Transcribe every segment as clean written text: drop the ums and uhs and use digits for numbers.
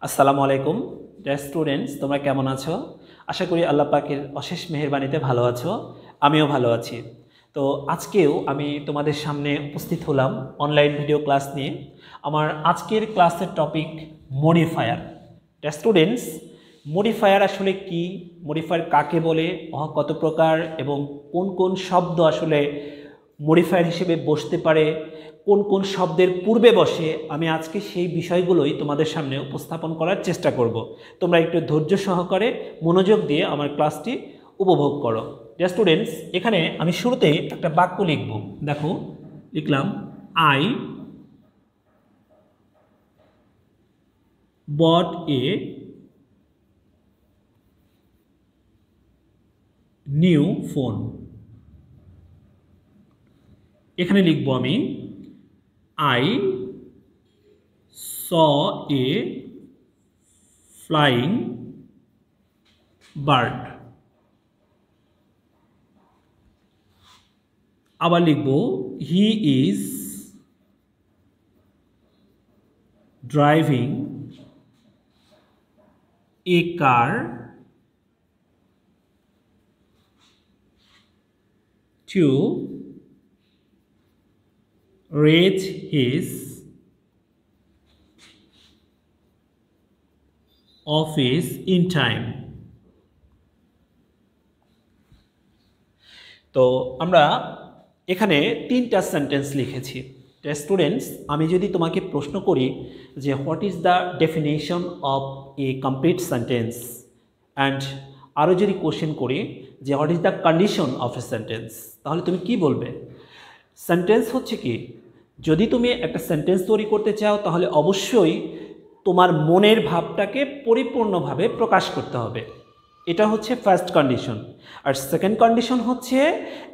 আসসালামু আলাইকুম dear students, তোমরা কেমন আছো? আশা করি আল্লাহ পাকের অশেষ মেহেরবানিতে ভালো আছো। আমিও ভালো আছি। তো আজকেও আমি তোমাদের সামনে উপস্থিত হলাম অনলাইন ভিডিও ক্লাস নিয়ে। আমার আজকের ক্লাসের topic modifier. Dear students, modifier আসলে কি, মডিফায়ার কাকে বলে, কত প্রকার এবং কোন কোন শব্দ আসলে মডিফায়ার হিসেবে বসতে পারে, কোন কোন শব্দের পূর্বে বসে, আমি আজকে সেই বিষয়গুলোই তোমাদের সামনে উপস্থাপন করার চেষ্টা করব। তোমরা একটু ধৈর্য সহকারে মনোযোগ দিয়ে আমার ক্লাসটি উপভোগ করো। ডিয়ার স্টুডেন্টস, এখানে আমি শুরুতে একটা বাক্য লিখব। দেখো, লিখলাম I bought a new phone. এখানে লিখব আমি I saw a flying bird. আবার লিখব he is driving a car to reach his office in time. তো আমরা এখানে তিনটা সেন্টেন্স লিখেছি। স্টুডেন্টস, আমি যদি তোমাকে প্রশ্ন করি যে what is the definition of A complete sentence, and আরও যদি কোশ্চেন করি যে what is the condition of a sentence, তাহলে তুমি কি বলবে? সেন্টেন্স হচ্ছে কি, যদি তুমি একটা সেন্টেন্স তৈরি করতে চাও তাহলে অবশ্যই তোমার মনের ভাবটাকে পরিপূর্ণভাবে প্রকাশ করতে হবে। এটা হচ্ছে ফার্স্ট কন্ডিশন। আর সেকেন্ড কন্ডিশন হচ্ছে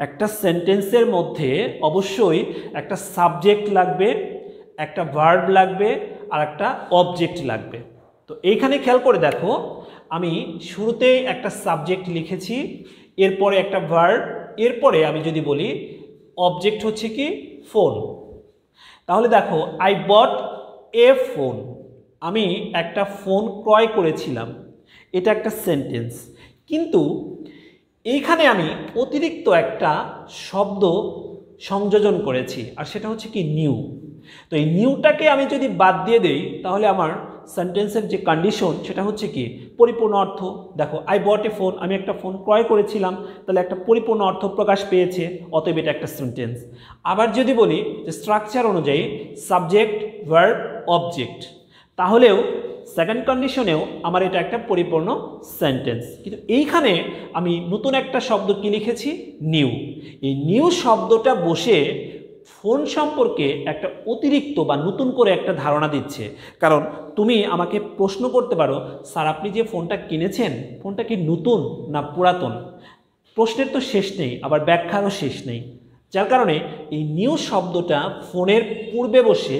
একটা সেন্টেন্সের মধ্যে অবশ্যই একটা সাবজেক্ট লাগবে, একটা ভার্ব লাগবে, আর একটা অবজেক্ট লাগবে। তো এইখানে খেয়াল করে দেখো, আমি শুরুতেই একটা সাবজেক্ট লিখেছি, এরপরে একটা ভার্ব, এরপরে আমি যদি বলি অবজেক্ট হচ্ছে কি ফোন। তাহলে দেখো, আই বট এ ফোন, আমি একটা ফোন ক্রয় করেছিলাম, এটা একটা সেন্টেন্স। কিন্তু এইখানে আমি অতিরিক্ত একটা শব্দ সংযোজন করেছি, আর সেটা হচ্ছে কি নিউ। তো এই নিউটাকে আমি যদি বাদ দিয়ে দেই তাহলে আমার সেন্টেন্সের যে কন্ডিশন সেটা হচ্ছে কি পরিপূর্ণ অর্থ। দেখো, আই বট এ ফোন, আমি একটা ফোন ক্রয় করেছিলাম, তাহলে একটা পরিপূর্ণ অর্থ প্রকাশ পেয়েছে, অতএব এটা একটা সেন্টেন্স। আবার যদি বলি যে স্ট্রাকচার অনুযায়ী সাবজেক্ট, ভার্ব, অবজেক্ট, তাহলেও সেকেন্ড কন্ডিশনেও আমার এটা একটা পরিপূর্ণ সেন্টেন্স। কিন্তু এইখানে আমি নতুন একটা শব্দ কি লিখেছি? নিউ। এই নিউ শব্দটা বসে ফোন সম্পর্কে একটা অতিরিক্ত বা নতুন করে একটা ধারণা দিচ্ছে। কারণ তুমি আমাকে প্রশ্ন করতে পারো, স্যার আপনি যে ফোনটা কিনেছেন, ফোনটা কি নতুন না পুরাতন? প্রশ্নের তো শেষ নেই, আবার ব্যাখ্যারও শেষ নেই। যার কারণে এই নিউ শব্দটা ফোনের পূর্বে বসে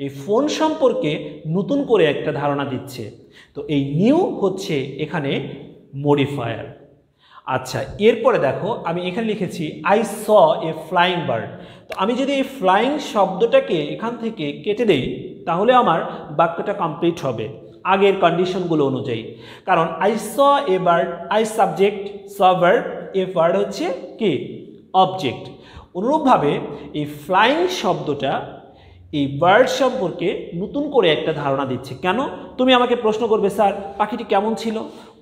এই ফোন সম্পর্কে নতুন করে একটা ধারণা দিচ্ছে। তো এই নিউ হচ্ছে এখানে মডিফায়ার। আচ্ছা, এরপরে দেখো, আমি এখানে লিখেছি I saw A flying bird. তো আমি যদি এই ফ্লাইং শব্দটাকে এখান থেকে কেটে দেই তাহলে আমার বাক্যটা কমপ্লিট হবে আগের কন্ডিশনগুলো অনুযায়ী। কারণ I saw a bird, I subject, saw verb, a bird হচ্ছে কি অবজেক্ট। অনুরূপভাবে এই ফ্লাইং শব্দটা এই বার্ড সম্পর্কে নতুন করে একটা ধারণা দিচ্ছে। কেন? তুমি আমাকে প্রশ্ন করবে, স্যার পাখিটি কেমন ছিল?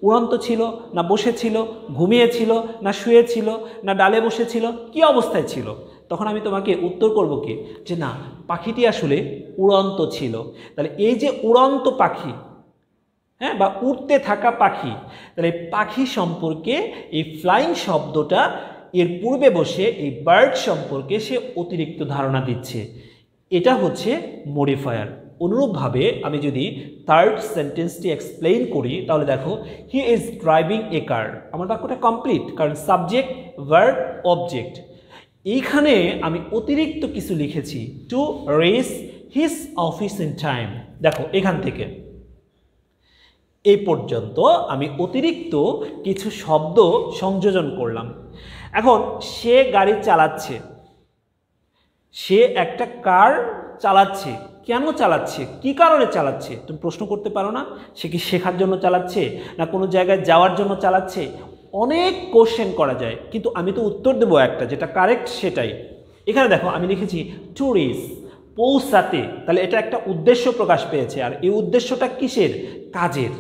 উড়ন্ত ছিল না বসেছিল, ঘুমিয়েছিল না শুয়েছিল না ডালে বসেছিল, কি অবস্থায় ছিল? তখন আমি তোমাকে উত্তর করব কি যে না, পাখিটি আসলে উড়ন্ত ছিল। তাহলে এই যে উড়ন্ত পাখি, হ্যাঁ, বা উড়তে থাকা পাখি, তাহলে পাখি সম্পর্কে এই ফ্লাইং শব্দটা এর পূর্বে বসে এই বার্ড সম্পর্কে সে অতিরিক্ত ধারণা দিচ্ছে। এটা হচ্ছে মডিফায়ার। অনুরূপভাবে আমি যদি থার্ড সেন্টেন্সটি এক্সপ্লেইন করি তাহলে দেখো, হি ইজ ড্রাইভিং এ কার। আমার বাক্যটা কমপ্লিট, কারণ সাবজেক্ট, ভার্ব, অবজেক্ট। এইখানে আমি অতিরিক্ত কিছু লিখেছি, two reach his office in time. দেখো, এখান থেকে এই পর্যন্ত আমি অতিরিক্ত কিছু শব্দ সংযোজন করলাম। এখন সে গাড়ি চালাচ্ছে, সে একটা কার চালাচ্ছে, কেন চালাচ্ছে, কি কারণে চালাচ্ছে, তুমি প্রশ্ন করতে পারো না? সে কি শেখার জন্য চালাচ্ছে, না কোনো জায়গায় যাওয়ার জন্য চালাচ্ছে? অনেক কোশ্চেন করা যায়, কিন্তু আমি তো উত্তর দেবো একটা, যেটা কারেক্ট সেটাই। এখানে দেখো আমি লিখেছি টু রিচ, পৌঁছাতে, তাহলে এটা একটা উদ্দেশ্য প্রকাশ পেয়েছে। আর এই উদ্দেশ্যটা কিসের? কাজের।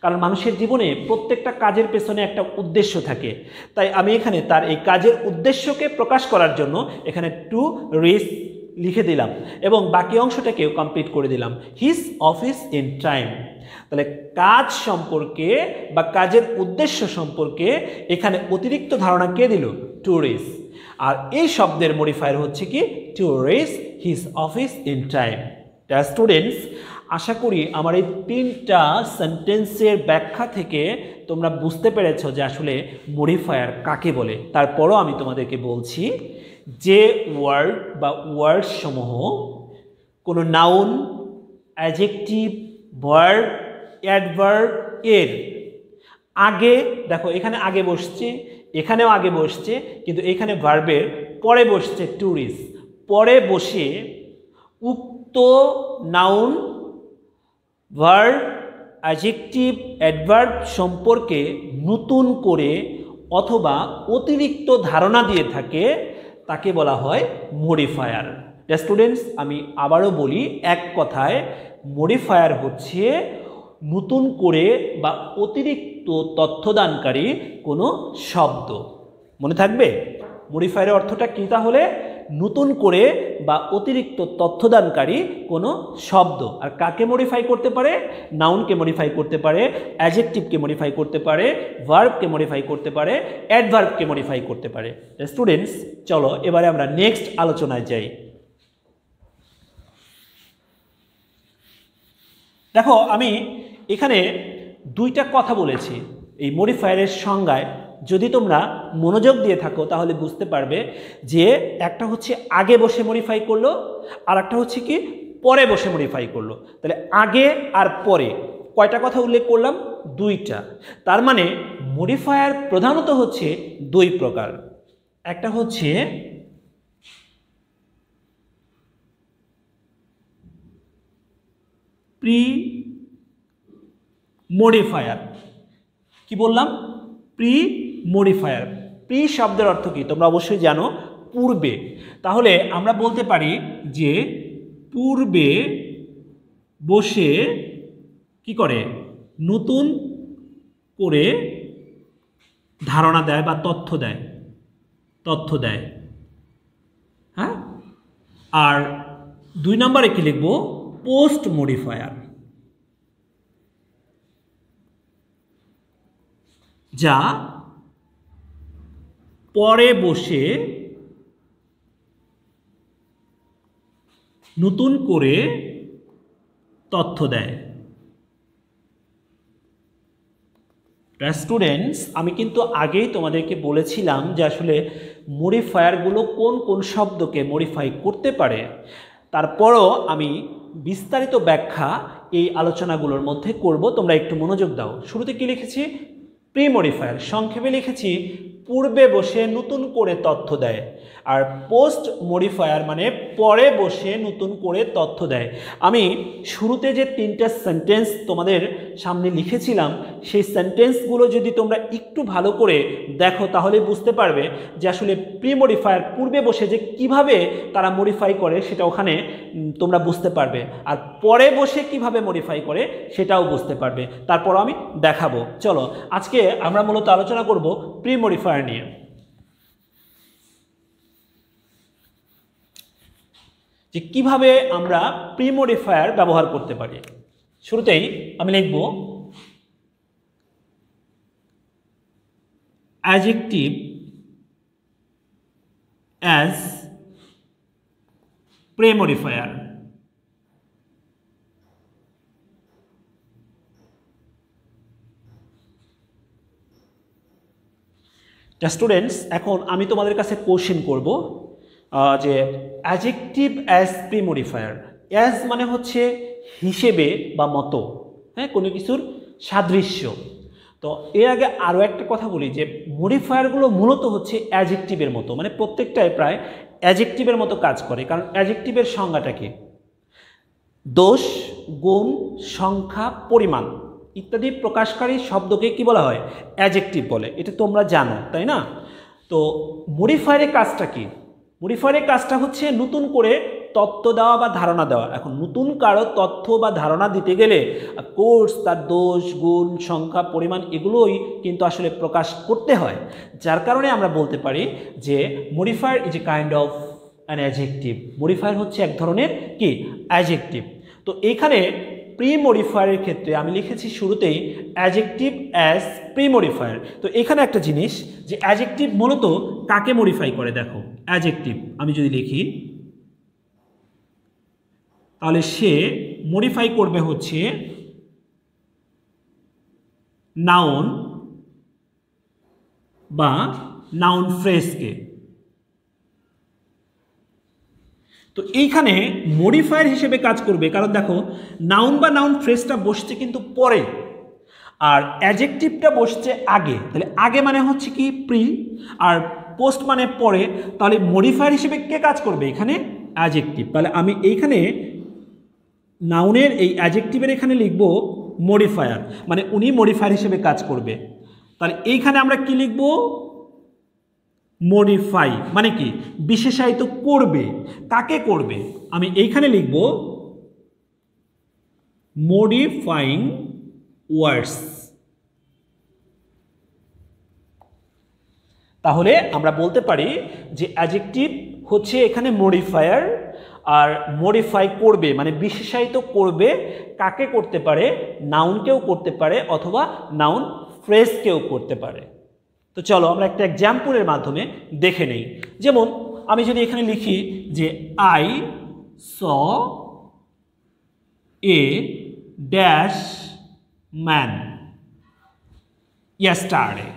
কারণ মানুষের জীবনে প্রত্যেকটা কাজের পেছনে একটা উদ্দেশ্য থাকে, তাই আমি এখানে তার এই কাজের উদ্দেশ্যকে প্রকাশ করার জন্য এখানে টু রিচ লিখে দিলাম এবং বাকি অংশটাকেও কমপ্লিট করে দিলাম, হিজ অফিস ইন টাইম। তাহলে কাজ সম্পর্কে বা কাজের উদ্দেশ্য সম্পর্কে এখানে অতিরিক্ত ধারণা কে দিল? To reach. আর এই শব্দের মডিফায়ার হচ্ছে কি? To reach his office in time. Students, আশা করি আমার এই 3টা সেন্টেন্সের ব্যাখ্যা থেকে তোমরা বুঝতে পেরেছো যে আসলে মডিফায়ার কাকে বলে। তারপরও আমি তোমাদেরকে বলছি যে ওয়ার্ড বা ওয়ার্ডস সমূহ কোনো নাউন, অ্যাডজেক্টিভ, ভার্ব, অ্যাডভার্ব এর আগে, দেখো এখানে আগে বসছে, এখানেও আগে বসছে, কিন্তু এখানে ভার্বের পরে বসছে টু রিচ। পরে বসে উক্ত নাউন, ভার্ব, অ্যাডজেক্টিভ, অ্যাডভার্ব সম্পর্কে নতুন করে অথবা অতিরিক্ত ধারণা দিয়ে থাকে, তাকে বলা হয় মডিফায়ার। স্টুডেন্টস, আমি আবারও বলি, এক কথায় মডিফায়ার হচ্ছে নতুন করে বা অতিরিক্ত তথ্যদানকারী কোনো শব্দ। মনে থাকবে মডিফায়ারের অর্থটা কী? তাহলে নতুন করে বা অতিরিক্ত তথ্যদানকারী কোনো শব্দ। আর কাকে মডিফাই করতে পারে? নাউনকে মডিফাই করতে পারে, অ্যাডজেক্টিভকে মডিফাই করতে পারে, ভার্বকে মডিফাই করতে পারে, অ্যাডভার্বকে মডিফাই করতে পারে। স্টুডেন্টস, চলো এবারে আমরা নেক্সট আলোচনায় যাই। দেখো আমি এখানে 2টা কথা বলেছি এই মডিফায়ারের সংজ্ঞায়। যদি তোমরা মনোযোগ দিয়ে থাকো তাহলে বুঝতে পারবে যে একটা হচ্ছে আগে বসে মডিফাই করলো, আর একটা হচ্ছে কি পরে বসে মডিফাই করলো। তাহলে আগে আর পরে কয়টা কথা উল্লেখ করলাম? 2টা। তার মানে মডিফায়ার প্রধানত হচ্ছে 2 প্রকার। একটা হচ্ছে প্রি মডিফায়ার। কি বললাম? Pre modifier. প্রি শব্দের অর্থ কি তোমরা অবশ্যই জানো, পূর্বে। তাহলে আমরা বলতে পারি যে পূর্বে বসে কি করে? নতুন করে ধারণা দেয় বা তথ্য দেয়। হ্যাঁ, আর 2 নম্বরে কি লিখব? পোস্ট মডিফায়ার, যা পরে বসে নতুন করে তথ্য দেয়। স্টুডেন্টস, আমি কিন্তু আগেই তোমাদেরকে বলেছিলাম যে আসলে মডিফায়ারগুলো কোন কোন শব্দকে মডিফাই করতে পারে। তারপরও আমি বিস্তারিত ব্যাখ্যা এই আলোচনাগুলোর মধ্যে করব, তোমরা একটু মনোযোগ দাও। শুরুতে কি লিখেছি? প্রি মডিফায়ার, সংক্ষেপে লিখেছি পূর্বে বসে নতুন করে তথ্য দেয়। আর পোস্ট মডিফায়ার মানে পরে বসে নতুন করে তথ্য দেয়। আমি শুরুতে যে 3টা সেন্টেন্স তোমাদের সামনে লিখেছিলাম, সেই সেন্টেন্সগুলো যদি তোমরা একটু ভালো করে দেখো তাহলে বুঝতে পারবে যে আসলে প্রি মডিফায়ার পূর্বে বসে যে কিভাবে তারা মডিফাই করে সেটা ওখানে তোমরা বুঝতে পারবে, আর পরে বসে কিভাবে মডিফাই করে সেটাও বুঝতে পারবে। তারপর আমি দেখাবো। চলো আজকে আমরা মূলত আলোচনা করব প্রি মডিফায়ার নিয়ে। যে কিভাবে আমরা প্রি মডিফায়ার ব্যবহার করতে পারি। শুরুতেই আমি লিখব adjective as pre modifier. Students, এখন আমি তোমাদের কাছে কোশ্চেন করব যে adjective as pre modifier. As মানে হচ্ছে হিসেবে বা মতো, হ্যাঁ, কোনো কিছুর সাদৃশ্য। তো এর আগে আরও একটা কথা বলি যে মডিফায়ারগুলো মূলত হচ্ছে অ্যাডজেক্টিভের মতো, মানে প্রত্যেকটাই প্রায় অ্যাডজেক্টিভের মতো কাজ করে। কারণ অ্যাডজেক্টিভের সংজ্ঞাটা কি? দোষ, গুণ, সংখ্যা, পরিমাণ ইত্যাদি প্রকাশকারী শব্দকে কি বলা হয়? অ্যাডজেক্টিভ বলে। এটা তোমরা জানো, তাই না? তো মডিফায়ারের কাজটা কি? মডিফায়ারের কাজটা হচ্ছে নতুন করে তথ্য দেওয়া বা ধারণা দেওয়া। এখন নতুন কারো তথ্য বা ধারণা দিতে গেলে কোর্স তার দোষ, গুণ, সংখ্যা, পরিমাণ এগুলোই কিন্তু আসলে প্রকাশ করতে হয়। যার কারণে আমরা বলতে পারি যে modifier is a kind of an adjective. Modifier হচ্ছে এক ধরনের কি? অ্যাডজেক্টিভ। তো এইখানে প্রি মডিফায়ারের ক্ষেত্রে আমি লিখেছি শুরুতেই অ্যাডজেক্টিভ অ্যাজ প্রি মডিফায়ার। তো এখানে একটা জিনিস যে অ্যাডজেক্টিভ মূলত কাকে মডিফাই করে? দেখো অ্যাডজেক্টিভ আমি যদি লিখি তাহলে সে মডিফাই করবে হচ্ছে নাউন বা নাউন ফ্রেজকে। তো এইখানে মডিফায়ার হিসেবে কাজ করবে, কারণ দেখো নাউন বা নাউন ফ্রেজটা বসছে কিন্তু পরে, আর অ্যাডজেক্টিভটা বসছে আগে। তাহলে আগে মানে হচ্ছে কি? প্রি, আর পোস্ট মানে পরে। তাহলে মডিফায়ার হিসেবে কে কাজ করবে? এখানে অ্যাডজেক্টিভ। তাহলে আমি এইখানে নাউনের এই অ্যাডজেক্টিভের এখানে লিখব মডিফায়ার, মানে উনি মডিফায়ার হিসেবে কাজ করবে। তাহলে এইখানে আমরা কি লিখব? মডিফাই মানে কি? বিশেষায়িত করবে। কাকে করবে? আমি এইখানে লিখব মডিফাইং ওয়ার্ডস। তাহলে আমরা বলতে পারি যে অ্যাডজেক্টিভ হচ্ছে এখানে মডিফায়ার, আর মডিফাই করবে মানে বিশেষায়িত করবে। কাকে করতে পারে? নাউনকেও করতে পারে অথবা নাউন ফ্রেজকেও করতে পারে। তো চলো আমরা একটা এক্সাম্পলের মাধ্যমে দেখে নেই। যেমন আমি যদি এখানে লিখি যে I saw a dash man yesterday।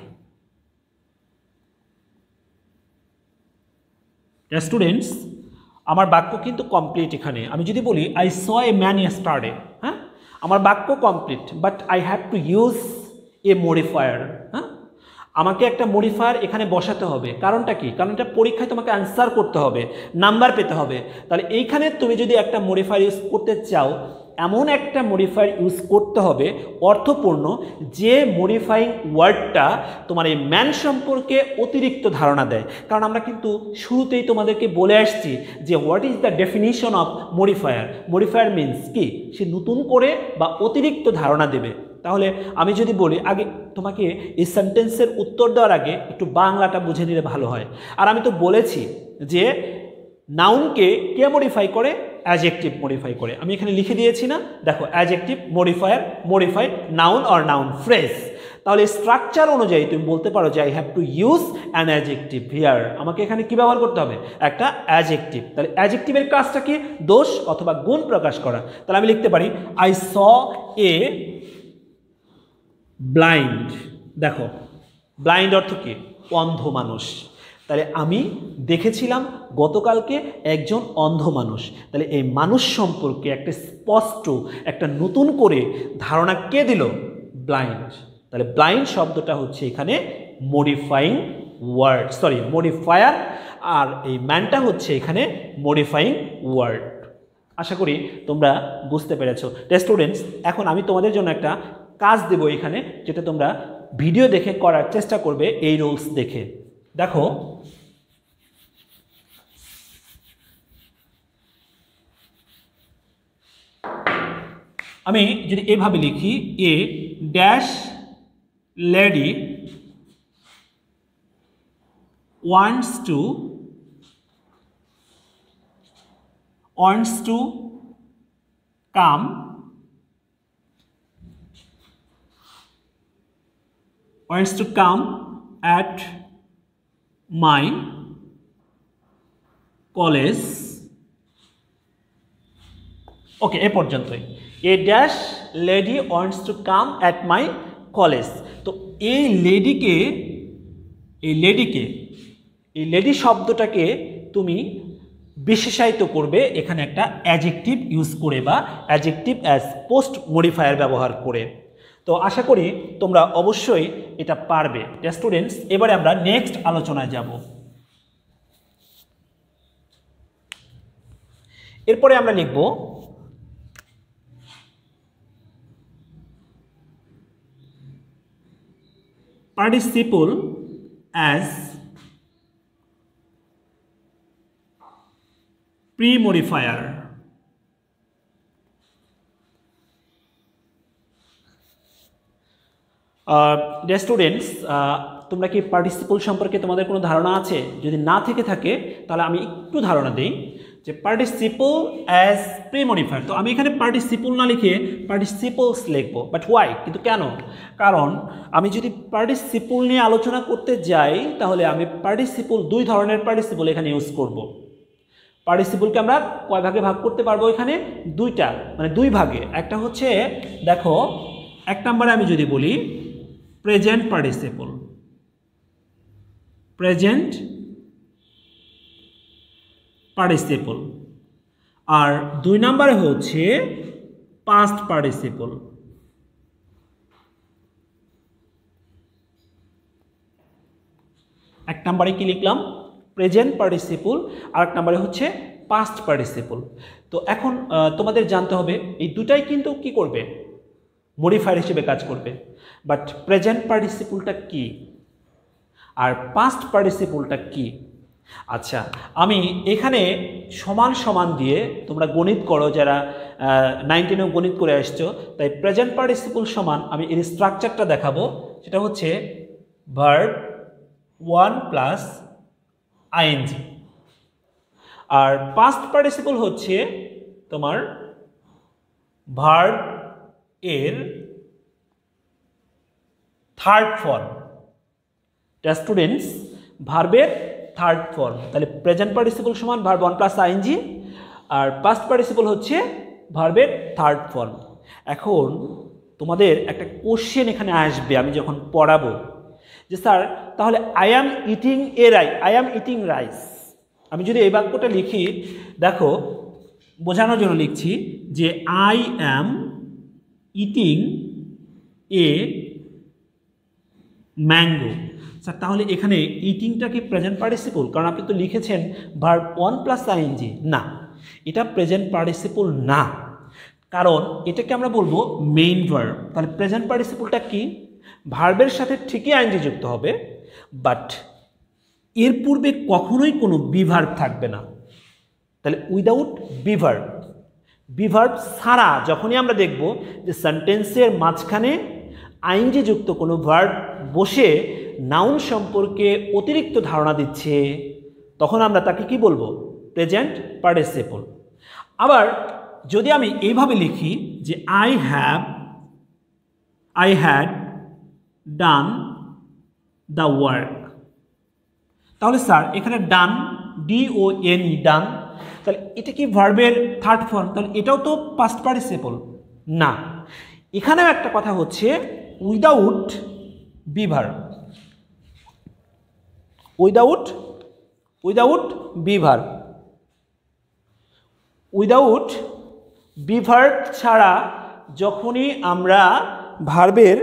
Students আমার বাক্য কিন্তু কমপ্লিট। এখানে আমি যদি বলি I saw a man yesterday, হ্যাঁ, আমার বাক্য complete, but I have to use a modifier. হ্যাঁ, আমাকে একটা মডিফায়ার এখানে বসাতে হবে। কারণটা কি? কারণটা পরীক্ষায় তোমাকে অ্যান্সার করতে হবে, নাম্বার পেতে হবে। তাহলে এইখানে তুমি যদি একটা মডিফায়ার ইউজ করতে চাও, এমন একটা মডিফায়ার ইউজ করতে হবে অর্থপূর্ণ, যে মডিফাইং ওয়ার্ডটা তোমার এই ম্যান সম্পর্কে অতিরিক্ত ধারণা দেয়। কারণ আমরা কিন্তু শুরুতেই তোমাদেরকে বলে আসছি যে what is the definition of modifier. Modifier means কি? সে নতুন করে বা অতিরিক্ত ধারণা দেবে। তাহলে আমি যদি বলি, আগে তোমাকে এই সেন্টেন্সের উত্তর দেওয়ার আগে একটু বাংলাটা বুঝে নিলে ভালো হয়। আর আমি তো বলেছি যে নাউনকে কে মডিফাই করে? অ্যাডজেক্টিভ মডিফাই করে। আমি এখানে লিখে দিয়েছি না? দেখো adjective modifier modify noun or noun phrase. তাহলে স্ট্রাকচার অনুযায়ী তুমি বলতে পারো যে I have to use an adjective here. আমাকে এখানে কি ব্যবহার করতে হবে? একটা অ্যাডজেক্টিভ। তাহলে অ্যাডজেক্টিভের কাজটা কি? দোষ অথবা গুণ প্রকাশ করা। তাহলে আমি লিখতে পারি আই স এ ব্লাইন্ড। দেখো ব্লাইন্ড অর্থ কি? অন্ধ মানুষ। তাহলে আমি দেখেছিলাম গতকালকে একজন অন্ধ মানুষ। তাহলে এই মানুষ সম্পর্কে একটা স্পষ্ট, একটা নতুন করে ধারণা কে দিল? ব্লাইন্ড। তাহলে ব্লাইন্ড শব্দটা হচ্ছে এখানে মডিফাইং ওয়ার্ড, সরি মডিফায়ার, আর এই ম্যানটা হচ্ছে এখানে মডিফাইং ওয়ার্ড। আশা করি তোমরা বুঝতে পেরেছো। স্টুডেন্টস এখন আমি তোমাদের জন্য একটা কাজ দেব এখানে, যেটা তোমরা ভিডিও দেখে করার চেষ্টা করবে এই রুলস দেখে। দেখো আমি যদি এভাবে লিখি, a dash lady wants to come at my college। Okay, এ পর্যন্তই। A dash lady wants to come at my college. তো এই লেডি শব্দটাকে তুমি বিশেষায়িত করবে এখানে একটা অ্যাডজেক্টিভ ইউজ করে বা অ্যাডজেক্টিভ অ্যাজ পোস্ট মডিফায়ার ব্যবহার করে। তো আশা করি তোমরা অবশ্যই এটা পারবে। স্টুডেন্টস এবারে আমরা নেক্সট আলোচনায় যাব। এরপরে আমরা লিখব participle as pre-modifier. Dear students, তোমরা কি পার্টিসিপল সম্পর্কে তোমাদের কোনো ধারণা আছে? যদি না থেকে থাকে তাহলে আমি একটু ধারণা দিই যে পার্টিসিপল অ্যাজ প্রি-মডিফায়ার। তো আমি এখানে পার্টিসিপল না লিখে পার্টিসিপলস লিখবো, বাট ওয়াই? কিন্তু কেন? কারণ আমি যদি পার্টিসিপল নিয়ে আলোচনা করতে যাই তাহলে আমি পার্টিসিপল, দুই ধরনের পার্টিসিপল এখানে ইউজ করব। পার্টিসিপলকে আমরা কয় ভাগে ভাগ করতে পারবো? এখানে দুইটা, মানে দুই ভাগে। একটা হচ্ছে, দেখো, এক নম্বরে আমি যদি বলি প্রেজেন্ট পার্টিসিপল, প্রেজেন্ট পার্টিসিপল, আর দুই নম্বরে হচ্ছে পাস্ট পার্টিসিপল। এক নম্বরে কি লিখলাম? প্রেজেন্ট পার্টিসিপল, আর এক নম্বরে হচ্ছে পাস্ট পার্টিসিপল। তো এখন তোমাদের জানতে হবে এই দুটাই কিন্তু কি করবে? মডিফায়ার হিসেবে কাজ করবে। বাট প্রেজেন্ট পার্টিসিপলটা কি আর পাস্ট পার্টিসিপলটা কি? আচ্ছা, আমি এখানে সমান সমান দিয়ে, তোমরা গণিত করো যারা 19-এও গণিত করে আসছো, তাই প্রেজেন্ট পার্টিসিপল সমান আমি এর স্ট্রাকচারটা দেখাবো। সেটা হচ্ছে ভার্ব 1 প্লাস আইএনজি, আর পাস্ট পার্টিসিপল হচ্ছে তোমার ভার্ব এর থার্ড ফর্ম। স্টুডেন্টস, ভার্বের থার্ড ফর্ম, তাহলে প্রেজেন্ট পার্টিসিপল সমান ভার্ব 1 প্লাস আইএনজি, আর পাস্ট পার্টিসিপল হচ্ছে ভার্বের থার্ড ফর্ম। এখন তোমাদের একটা কোশ্চেন এখানে আসবে আমি যখন পড়াবো, যে স্যার তাহলে I am eating a rice, I am eating rice, আমি যদি এই বাক্যটা লিখি, দেখো বোঝানোর জন্য লিখছি যে I am eating a mango. Sir তাহলে এখানে ইটিংটা কি প্রেজেন্ট পার্টিসিপল? কারণ আপনি তো লিখেছেন ভার্ব 1 প্লাস আইএনজি। না, এটা প্রেজেন্ট পার্টিসিপল না, কারণ এটাকে আমরা বলবো মেইন ভার্ব। তাহলে প্রেজেন্ট পার্টিসিপলটা কি? ভার্বের সাথে ঠিকই আইএনজি যুক্ত হবে, বাট এর পূর্বে কখনোই কোনো বিভার্ব থাকবে না। তাহলে উইদাউট বিভার্ব, বিভার্ব ছাড়া যখনই আমরা দেখব যে সেন্টেন্সের মাঝখানে আইএনজি যুক্ত কোনো ভার্ব বসে নাউন সম্পর্কে অতিরিক্ত ধারণা দিচ্ছে, তখন আমরা তাকে কি বলবো? Present participle. আবার যদি আমি এইভাবে লিখি যে I had done the work, তাহলে স্যার এখানে ডান, DON, ডান, তাহলে এটা কি ভার্বের থার্ড ফর্ম? তাহলে এটাও তো পাস্ট পার্টিসিপল না। এখানেও একটা কথা হচ্ছে without be verb, without be verb, without be verb ছাড়া যখনই আমরা ভার্বের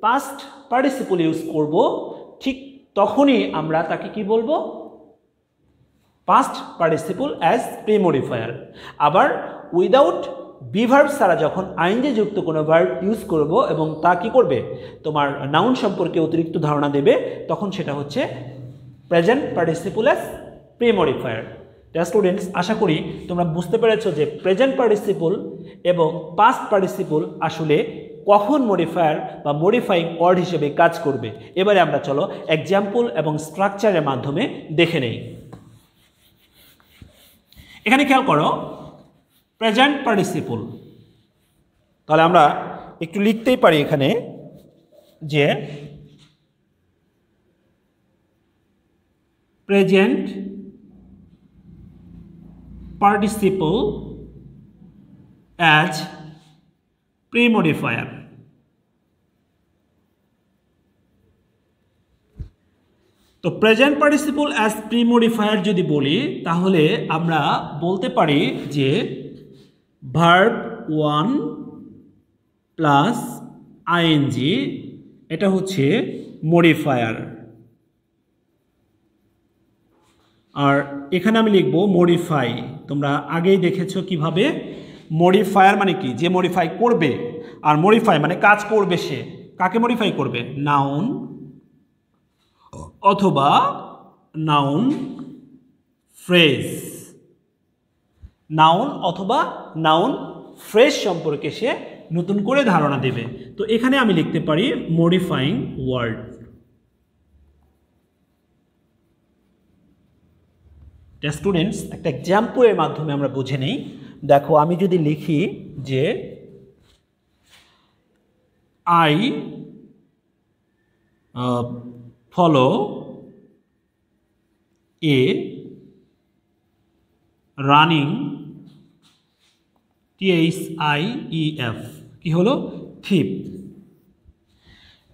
পাস্ট পার্টিসিপল ইউজ করব, ঠিক তখনই আমরা তাকে কি বলবো? Past participle as pre-modifier. আবার উইদাউট বিভার্ব ছাড়া যখন আইএনজি যুক্ত কোনো ভার্ব ইউজ করব এবং তা কি করবে? তোমার নাউন সম্পর্কে অতিরিক্ত ধারণা দেবে, তখন সেটা হচ্ছে present participle as premodifier. Students, আশা করি তোমরা বুঝতে পেরেছো যে প্রেজেন্ট পার্টিসিপল এবং পাস্ট পার্টিসিপল আসলে কখন মডিফায়ার বা মডিফাইং ওয়ার্ড হিসেবে কাজ করবে। এবারে আমরা চলো এক্সাম্পল এবং স্ট্রাকচারের মাধ্যমে দেখে নেই। এখানে খেয়াল করো প্রেজেন্ট পার্টিসিপল, তাহলে আমরা একটু লিখতেই পারি এখানে যে প্রেজেন্ট পার্টিসিপল অ্যাজ প্রি-মডিফায়ার। তো প্রেজেন্ট পার্টিসিপল অ্যাজ প্রি-মডিফায়ার যদি বলি, তাহলে আমরা বলতে পারি যে ভার্ব 1 প্লাস আইএনজি, এটা হচ্ছে মডিফায়ার, আর এখানে আমি লিখব মডিফাই। তোমরা আগেই দেখেছো কিভাবে মডিফায়ার মানে কি? যে মডিফাই করবে, আর মডিফাই মানে কাজ করবে সে। কাকে মডিফাই করবে? নাউন অথবা নাউন ফ্রেজ, নাউন অথবা নাউন ফ্রেজ সম্পর্কে সে নতুন করে ধারণা দেবে। তো এখানে আমি লিখতে পারি মডিফাইং ওয়ার্ড। স্টুডেন্টস, একটা এক্সাম্পলের মাধ্যমে আমরা বুঝে নিই। দেখো, আমি যদি লিখি যে I follow A running THIEF, কি হলো? থিপ।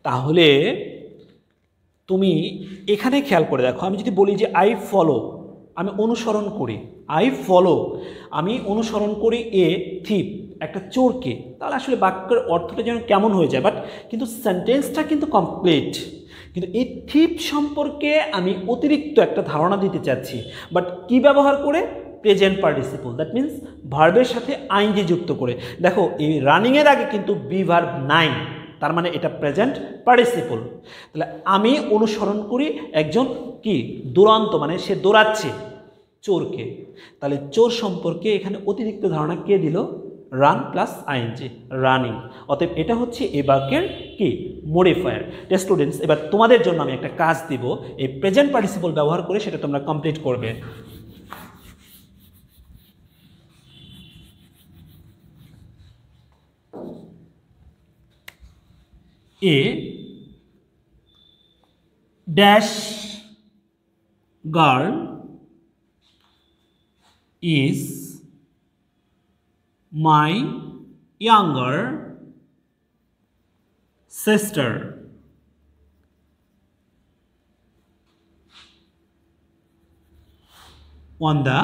তাহলে তুমি এখানে খেয়াল করে দেখো, আমি যদি বলি যে আই ফলো, আমি অনুসরণ করি, আই ফলো, আমি অনুসরণ করি এ থিপ, একটা চোরকে, তাহলে আসলে বাক্যের অর্থটা যেন কেমন হয়ে যায়, বাট কিন্তু সেন্টেন্সটা কিন্তু কমপ্লিট। কিন্তু এই থিপ সম্পর্কে আমি অতিরিক্ত একটা ধারণা দিতে চাচ্ছি, বাট কি ব্যবহার করে? প্রেজেন্ট পার্টিসিপল, দ্যাট মিন্স ভার্বের সাথে আইনজি যুক্ত করে। দেখো, এই রানিংয়ের আগে কিন্তু বি ভার্ব নাই, তার মানে এটা প্রেজেন্ট পার্টিসিপল। তাহলে আমি অনুসরণ করি একজন কি দুরন্ত, মানে সে দৌড়াচ্ছে চোরকে। তাহলে চোর সম্পর্কে এখানে অতিরিক্ত ধারণা কে দিল? Run plus I N G, running. অতএব এটা হচ্ছে এই বাক্যের কি মডিফায়ার। স্টুডেন্টস, এবার তোমাদের জন্য আমি একটা কাজ দিব, এই প্রেজেন্ট পার্টিসিপল ব্যবহার করে সেটা তোমরা কমপ্লিট করবে। A dash girl is my younger sister. On the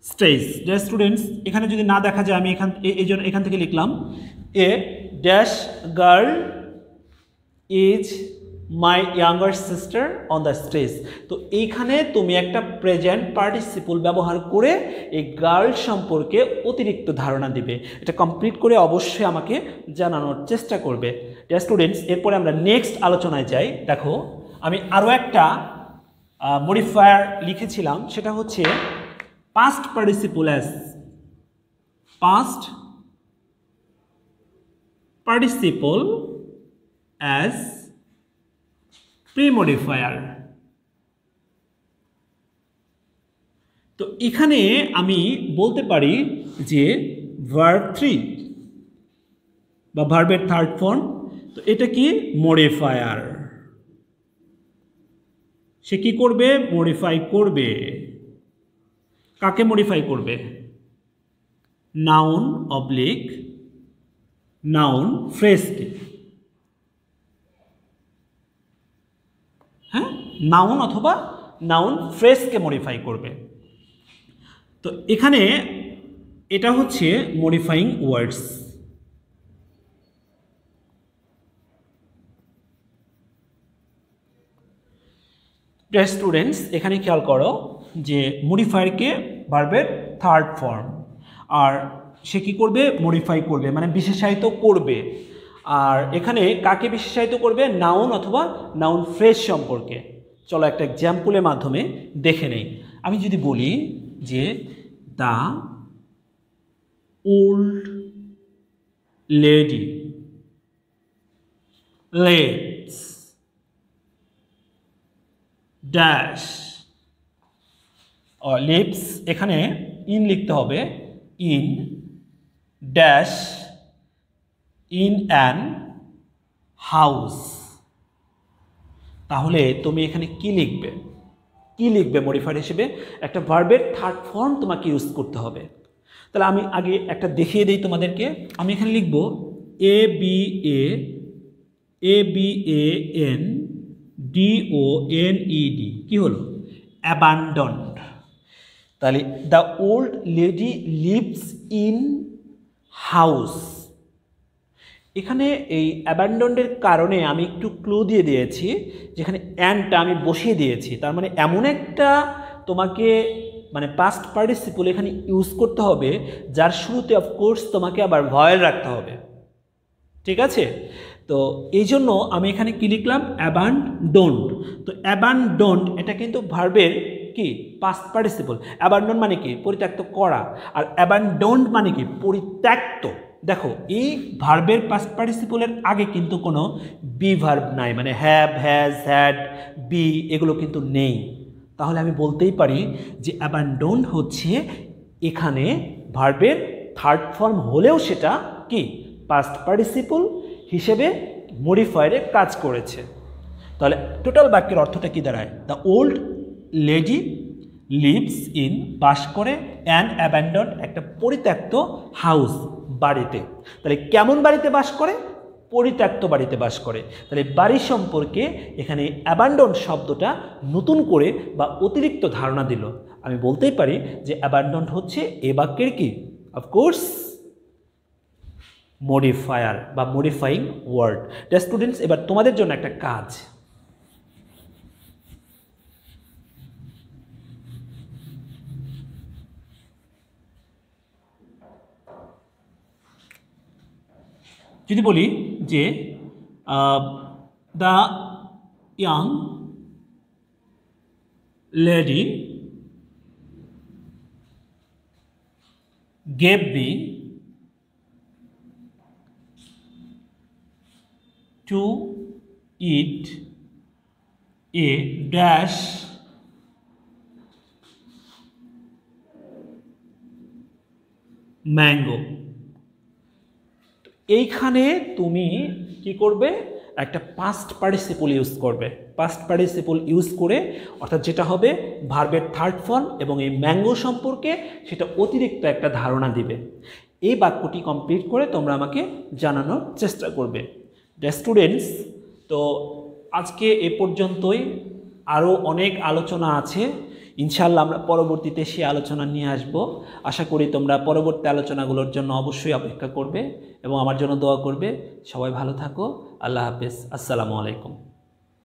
stage. Students, এখানে যদি না দেখা যায় আমি এখান থেকে লিখলাম a dash girl is my younger sister on the stage. তো এইখানে তুমি একটা প্রেজেন্ট পার্টিসিপল ব্যবহার করে এই গার্ল সম্পর্কে অতিরিক্ত ধারণা দিবে। এটা কমপ্লিট করে অবশ্যই আমাকে জানানোর চেষ্টা করবে। স্টুডেন্টস, এরপরে আমরা নেক্সট আলোচনায় যাই। দেখো, আমি আরও একটা মডিফায়ার লিখেছিলাম, সেটা হচ্ছে past participle as past participle as pre-modifier। তো এখানে আমি বলতে পারি যে verb 3 বা ভার্বের থার্ড ফর্ম, তো এটা কি মডিফায়ার। সে কি করবে? মডিফাই করবে। কাকে মডিফাই করবে? নাউন অবলিক নাউন ফ্রেজকে। হ্যাঁ, নাউন অথবা নাউন ফ্রেজকে মডিফাই করবে। তো এখানে এটা হচ্ছে মডিফাইং ওয়ার্ডস। স্টুডেন্টস, এখানে খেয়াল করো যে মডিফায়ারকে ভার্বের থার্ড ফর্ম, আর সে কী করবে? মডিফাই করবে, মানে বিশেষায়িত করবে। আর এখানে কাকে বিশেষায়িত করবে? নাউন অথবা নাউন ফ্রেজ সম্পর্কে। চলো একটা এক্সাম্পলের মাধ্যমে দেখে নেই। আমি যদি বলি যে the old lady lets dash lives, এখানে ইন লিখতে হবে, in dash in an house. তাহলে তুমি এখানে কি লিখবে? কি লিখবে মডিফায়ার হিসেবে? একটা ভার্বের থার্ড ফর্ম তোমাকে ইউজ করতে হবে। তাহলে আমি আগে একটা দেখিয়ে দিই তোমাদেরকে। আমি এখানে লিখব ABANDONED, কি হলো? অ্যাবান্ডন্ড। তাহলে the old lady lives in house. এখানে এই অ্যাবান্ডন্ডের কারণে আমি একটু ক্লু দিয়ে দিয়েছি, যেখানে অ্যান্ডটা আমি বসিয়ে দিয়েছি। তার মানে এমন একটা তোমাকে মানে পাস্ট পার্টিসিপল এখানে ইউজ করতে হবে যার শুরুতে অফকোর্স তোমাকে আবার ভয়েল রাখতে হবে। ঠিক আছে? তো এই জন্য আমি এখানে কি লিখলাম, অ্যাবান্ডন্ড। তো অ্যাবান্ডন্ড এটা কিন্তু ভার্বের কি পাস্ট পার্টিসিপল। অ্যাবান্ডন মানে কি পরিত্যক্ত করা, আর অ্যাবান্ডন্ড মানে কি পরিত্যক্ত। দেখো এই ভার্বের পাস্ট পার্টিসিপলের আগে কিন্তু কোনো বি ভার্ব নাই, মানে হ্যাভ, হ্যাজ, হ্যাড, বি এগুলো কিন্তু নেই। তাহলে আমি বলতেই পারি যে অ্যাবান্ডন্ড হচ্ছে এখানে ভার্বের থার্ড ফর্ম হলেও সেটা কি পাস্ট পার্টিসিপল হিসেবে মডিফায়ারে কাজ করেছে। তাহলে টোটাল বাক্যের অর্থটা কি দাঁড়ায়, the old lady lives in, বাস করে, অ্যান অ্যাবান্ডন্ড একটা পরিত্যক্ত হাউস বাড়িতে। তাহলে কেমন বাড়িতে বাস করে, পরিত্যক্ত বাড়িতে বাস করে। তাহলে বাড়ি সম্পর্কে এখানে অ্যাবান্ডন্ড শব্দটা নতুন করে বা অতিরিক্ত ধারণা দিল। আমি বলতেই পারি যে অ্যাবান্ডন্ড হচ্ছে এ বাক্যের কি অফকোর্স মডিফায়ার বা মডিফাইং ওয়ার্ড। স্টুডেন্টস এবার তোমাদের জন্য একটা কাজ, যদি বলি যে the young lady gave me to eat a dash mango। এইখানে তুমি কি করবে, একটা পাস্ট পার্টিসিপল ইউজ করবে। পাস্ট পার্টিসিপল ইউজ করে অর্থাৎ যেটা হবে ভার্বের থার্ড ফর্ম এবং এই ম্যাঙ্গো সম্পর্কে সেটা অতিরিক্ত একটা ধারণা দিবে। এই বাক্যটি কমপ্লিট করে তোমরা আমাকে জানানোর চেষ্টা করবে। স্টুডেন্টস, তো আজকে এ পর্যন্তই। আরও অনেক আলোচনা আছে, ইনশাআল্লাহ আমরা পরবর্তীতে সেই আলোচনা নিয়ে আসব। আশা করি তোমরা পরবর্তী আলোচনাগুলোর জন্য অবশ্যই অপেক্ষা করবে এবং আমার জন্য দোয়া করবে। সবাই ভালো থাকো, আল্লাহ হাফেজ, আসসালামু আলাইকুম।